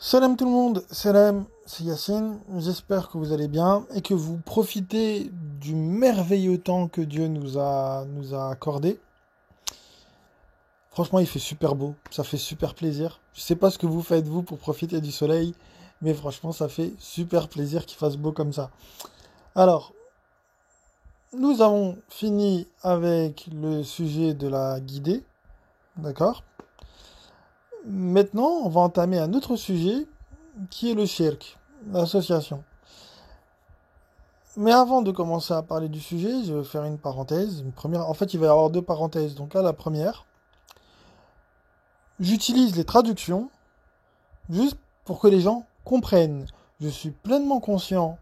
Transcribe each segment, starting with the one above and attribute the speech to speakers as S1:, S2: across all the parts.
S1: Salam tout le monde, salam, c'est Yacine, j'espère que vous allez bien et que vous profitez du merveilleux temps que Dieu nous a accordé. Franchement, il fait super beau, ça fait super plaisir. Je sais pas ce que vous faites vous pour profiter du soleil, mais franchement, ça fait super plaisir qu'il fasse beau comme ça. Alors, nous avons fini avec le sujet de la guidée, d'accord? Maintenant, on va entamer un autre sujet qui est le shirk, l'association. Mais avant de commencer à parler du sujet, je vais faire une parenthèse. Une première. En fait, il va y avoir deux parenthèses. Donc là, la première, j'utilise les traductions juste pour que les gens comprennent. Je suis pleinement conscient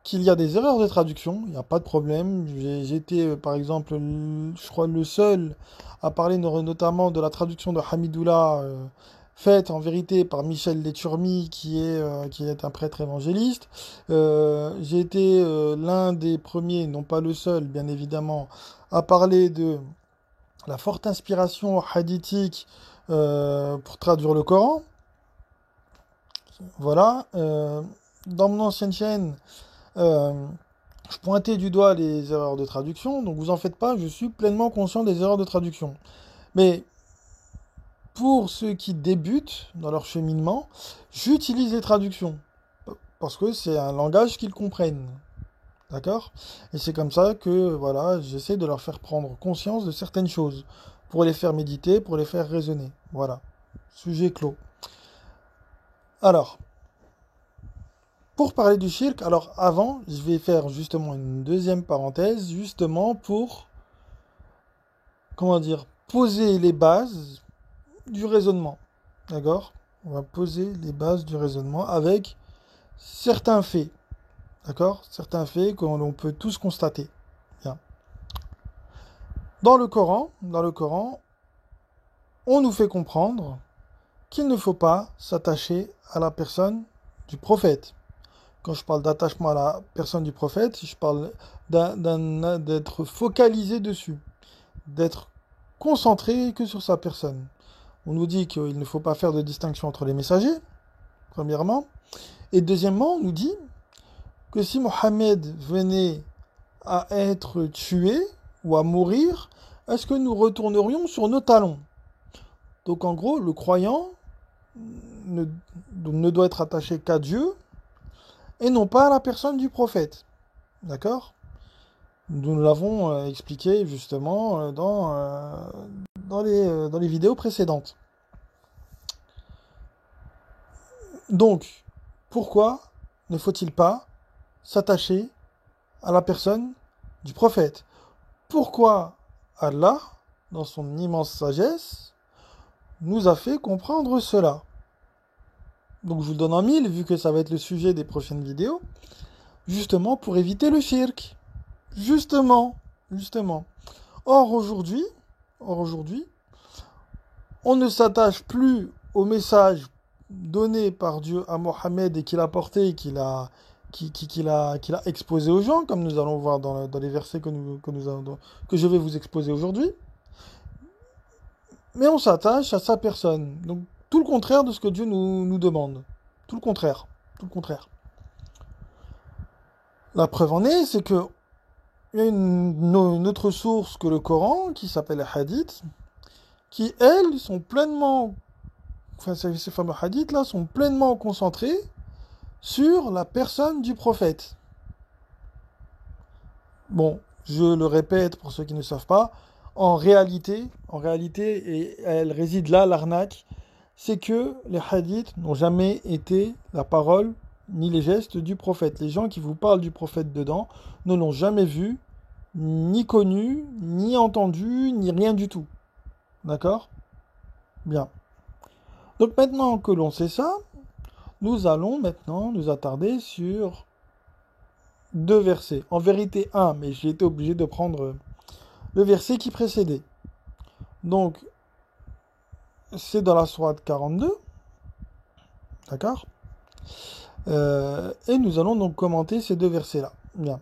S1: qu'il y a des erreurs de traduction. Il n'y a pas de problème. J'ai été, par exemple, je crois le seul à parler notamment de la traduction de Hamidoullah, faite en vérité par Michel Léturmi, qui est un prêtre évangéliste. J'ai été l'un des premiers, non pas le seul, bien évidemment, à parler de la forte inspiration hadithique pour traduire le Coran. Voilà. Dans mon ancienne chaîne, euh, je pointais du doigt les erreurs de traduction, donc vous en faites pas, je suis pleinement conscient des erreurs de traduction. Mais pour ceux qui débutent dans leur cheminement, j'utilise les traductions parce que c'est un langage qu'ils comprennent. D'accord? Et c'est comme ça que voilà, j'essaie de leur faire prendre conscience de certaines choses pour les faire méditer, pour les faire raisonner. Voilà. Sujet clos. Alors, pour parler du shirk, alors avant, je vais faire justement une deuxième parenthèse, justement pour, comment dire, poser les bases du raisonnement. D'accord? On va poser les bases du raisonnement avec certains faits. D'accord? Certains faits que l'on peut tous constater. Bien. Dans le Coran, on nous fait comprendre qu'il ne faut pas s'attacher à la personne du prophète. Quand je parle d'attachement à la personne du prophète, je parle d'être focalisé dessus, d'être concentré que sur sa personne. On nous dit qu'il ne faut pas faire de distinction entre les messagers, premièrement. Et deuxièmement, on nous dit que si Mohammed venait à être tué ou à mourir, est-ce que nous retournerions sur nos talons? Donc en gros, le croyant ne, ne doit être attaché qu'à Dieu et non pas à la personne du prophète. D'accord? Nous l'avons expliqué justement dans les vidéos précédentes. Donc, pourquoi ne faut-il pas s'attacher à la personne du prophète? Pourquoi Allah, dans son immense sagesse, nous a fait comprendre cela? Donc je vous le donne en mille, vu que ça va être le sujet des prochaines vidéos, justement pour éviter le shirk. Justement, justement. Or aujourd'hui, on ne s'attache plus au message donné par Dieu à Mohammed et qu'il a porté, qu'il a exposé aux gens, comme nous allons voir dans les versets que je vais vous exposer aujourd'hui. Mais on s'attache à sa personne. Donc tout le contraire de ce que Dieu nous demande. Tout le contraire. Tout le contraire. La preuve en est, c'est que il y a une autre source que le Coran, qui s'appelle les hadiths, qui, elles, sont pleinement, enfin, ces fameux hadiths-là, sont pleinement concentrés sur la personne du prophète. Bon, je le répète pour ceux qui ne savent pas, en réalité, et elle réside là, l'arnaque, c'est que les hadiths n'ont jamais été la parole ni les gestes du prophète. Les gens qui vous parlent du prophète dedans ne l'ont jamais vu, ni connu, ni entendu, ni rien du tout. D'accord? Bien. Donc maintenant que l'on sait ça, nous allons maintenant nous attarder sur deux versets. En vérité, un, mais j'ai été obligé de prendre le verset qui précédait. Donc, c'est dans la sourate 42. D'accord? Et nous allons donc commenter ces deux versets-là. Bien.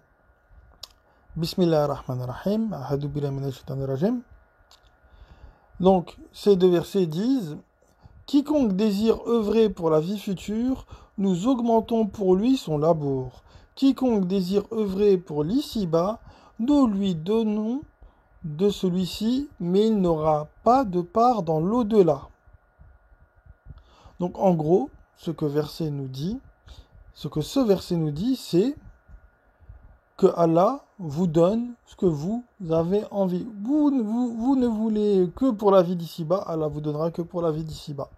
S1: Bismillahirrahmanirrahim. Ahadu billahi minash shaitanir rajim. Donc, ces deux versets disent Quiconque désire œuvrer pour la vie future, nous augmentons pour lui son labour. Quiconque désire œuvrer pour l'ici-bas, nous lui donnons de celui-ci, mais il n'aura pas de part dans l'au-delà. Donc en gros, ce que ce verset nous dit, c'est que Allah vous donne ce que vous avez envie. Vous ne voulez que pour la vie d'ici-bas, Allah vous donnera que pour la vie d'ici-bas.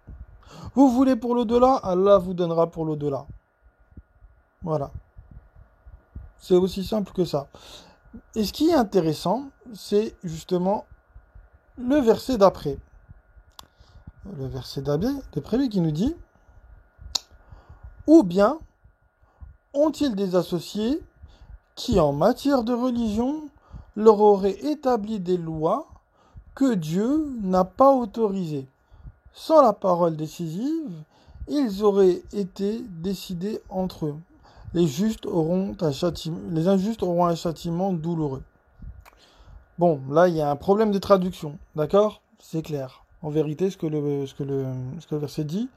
S1: Vous voulez pour l'au-delà, Allah vous donnera pour l'au-delà. Voilà. C'est aussi simple que ça. Et ce qui est intéressant, c'est justement le verset d'après. Le verset d'après qui nous dit: ou bien ont-ils des associés qui, en matière de religion, leur auraient établi des lois que Dieu n'a pas autorisées. Sans la parole décisive, ils auraient été décidés entre eux. Les injustes auront un châtiment douloureux. Bon, là, il y a un problème de traduction, d'accord? C'est clair. En vérité, ce que le verset dit: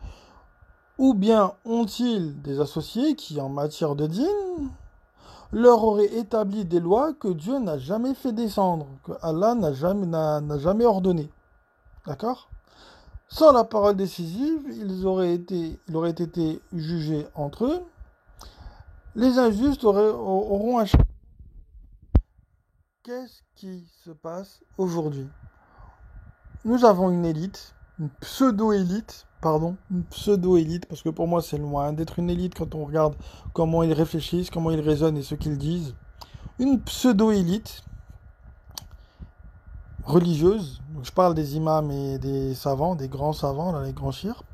S1: ou bien ont-ils des associés qui, en matière de dîne, leur auraient établi des lois que Dieu n'a jamais fait descendre, que Allah n'a jamais ordonné. D'accord? Sans la parole décisive, il aurait été jugés entre eux. Les injustes auront un châtiment. Qu'est-ce qui se passe aujourd'hui? Nous avons une élite, une pseudo-élite, parce que pour moi c'est loin d'être une élite quand on regarde comment ils réfléchissent, comment ils raisonnent et ce qu'ils disent. Une pseudo-élite religieuse, donc je parle des imams et des savants, des grands savants, là, les grands chirs.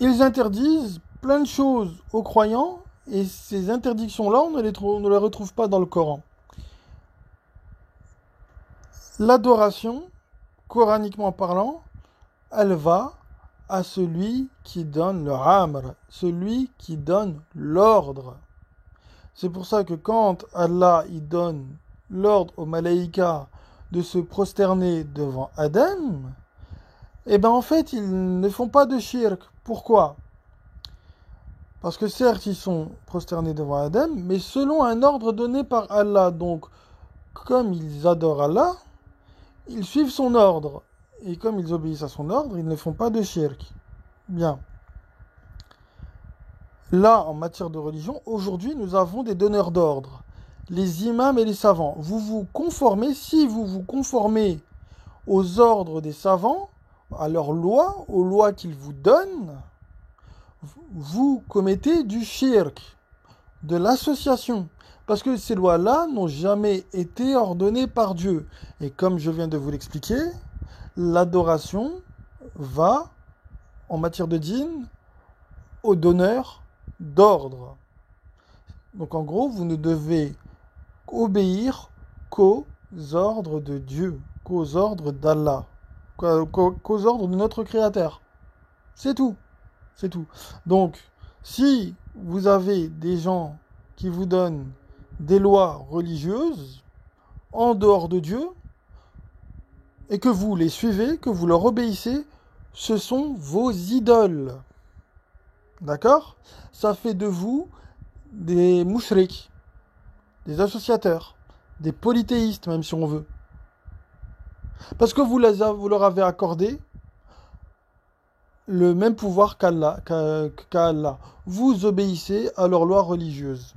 S1: Ils interdisent plein de choses aux croyants, et ces interdictions-là, on ne les retrouve pas dans le Coran. L'adoration, coraniquement parlant, elle va à celui qui donne le amr, celui qui donne l'ordre. C'est pour ça que quand Allah il donne l'ordre aux malaïkas de se prosterner devant Adam, eh bien en fait ils ne font pas de shirk. Pourquoi? Parce que certes ils sont prosternés devant Adam, mais selon un ordre donné par Allah. Donc comme ils adorent Allah, ils suivent son ordre. Et comme ils obéissent à son ordre, ils ne font pas de shirk. Bien. Là, en matière de religion, aujourd'hui, nous avons des donneurs d'ordre. Les imams et les savants. Si vous vous conformez aux ordres des savants, à leurs lois, aux lois qu'ils vous donnent, vous commettez du shirk, de l'association. Parce que ces lois-là n'ont jamais été ordonnées par Dieu. Et comme je viens de vous l'expliquer, l'adoration va, en matière de dîn, au donneur d'ordre. Donc en gros, vous ne devez obéir qu'aux ordres de Dieu, qu'aux ordres d'Allah, qu'aux ordres de notre Créateur. C'est tout. C'est tout. Donc, si vous avez des gens qui vous donnent des lois religieuses en dehors de Dieu, et que vous les suivez, que vous leur obéissez, ce sont vos idoles. D'accord? Ça fait de vous des mouchriks, des associateurs, des polythéistes, même si on veut. Parce que vous leur avez accordé le même pouvoir qu'à Allah. Vous obéissez à leurs lois religieuses,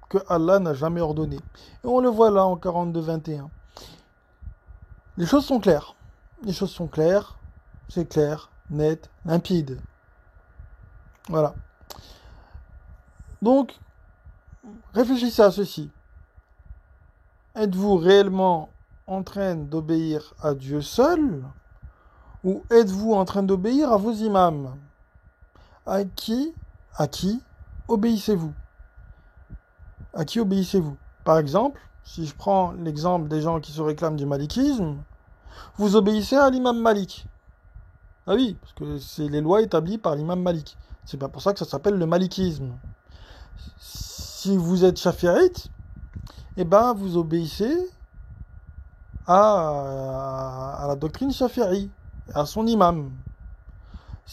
S1: que Allah n'a jamais ordonnées. Et on le voit là en 42-21. Les choses sont claires. Les choses sont claires. C'est clair, net, limpide. Voilà. Donc, réfléchissez à ceci. Êtes-vous réellement en train d'obéir à Dieu seul, ou êtes-vous en train d'obéir à vos imams? À qui obéissez-vous? À qui obéissez-vous? Par exemple, si je prends l'exemple des gens qui se réclament du malikisme, vous obéissez à l'imam Malik. Ah oui, parce que c'est les lois établies par l'imam Malik. C'est pas pour ça que ça s'appelle le malikisme. Si vous êtes chafi'ite, eh ben vous obéissez à la doctrine chafi'i, à son imam.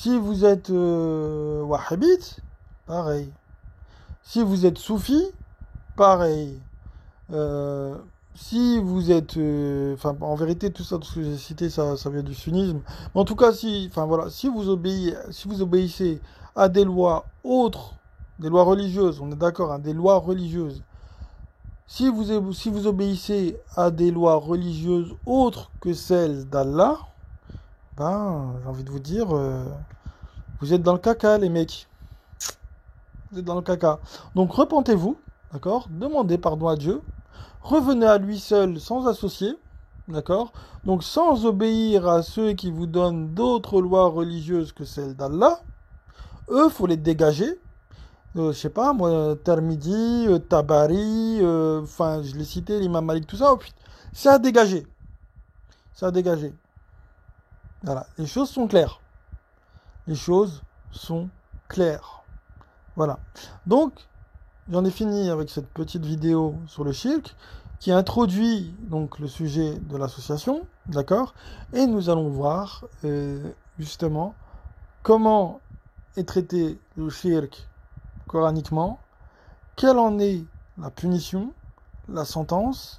S1: Si vous êtes wahhabite, pareil. Si vous êtes soufi, pareil. Euh, Si vous êtes, enfin, en vérité, tout ça, tout ce que j'ai cité, ça vient du sunnisme. Mais en tout cas, enfin voilà, si vous obéissez à des lois autres, des lois religieuses, on est d'accord, hein, des lois religieuses. Si vous obéissez à des lois religieuses autres que celles d'Allah, ben, j'ai envie de vous dire, vous êtes dans le caca, les mecs. Vous êtes dans le caca. Donc repentez-vous, d'accord? Demandez pardon à Dieu. Revenez à lui seul sans associer, d'accord? Donc sans obéir à ceux qui vous donnent d'autres lois religieuses que celles d'Allah. Eux, faut les dégager. Je sais pas, moi, Tirmidhi, Tabari, enfin, je l'ai cité, l'imam Malik, tout ça. C'est à dégager. C'est à dégager. Voilà. Les choses sont claires. Les choses sont claires. Voilà. Donc, j'en ai fini avec cette petite vidéo sur le shirk qui introduit donc le sujet de l'association, d'accord? Et nous allons voir justement comment est traité le shirk coraniquement, quelle en est la punition, la sentence.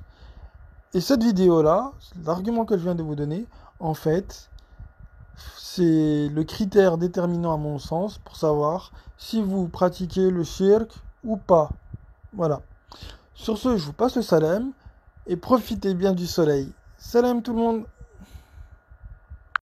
S1: Et cette vidéo-là, l'argument que je viens de vous donner, en fait, c'est le critère déterminant à mon sens pour savoir si vous pratiquez le shirk ou pas. Voilà. Sur ce, je vous passe le salam et profitez bien du soleil. Salam tout le monde!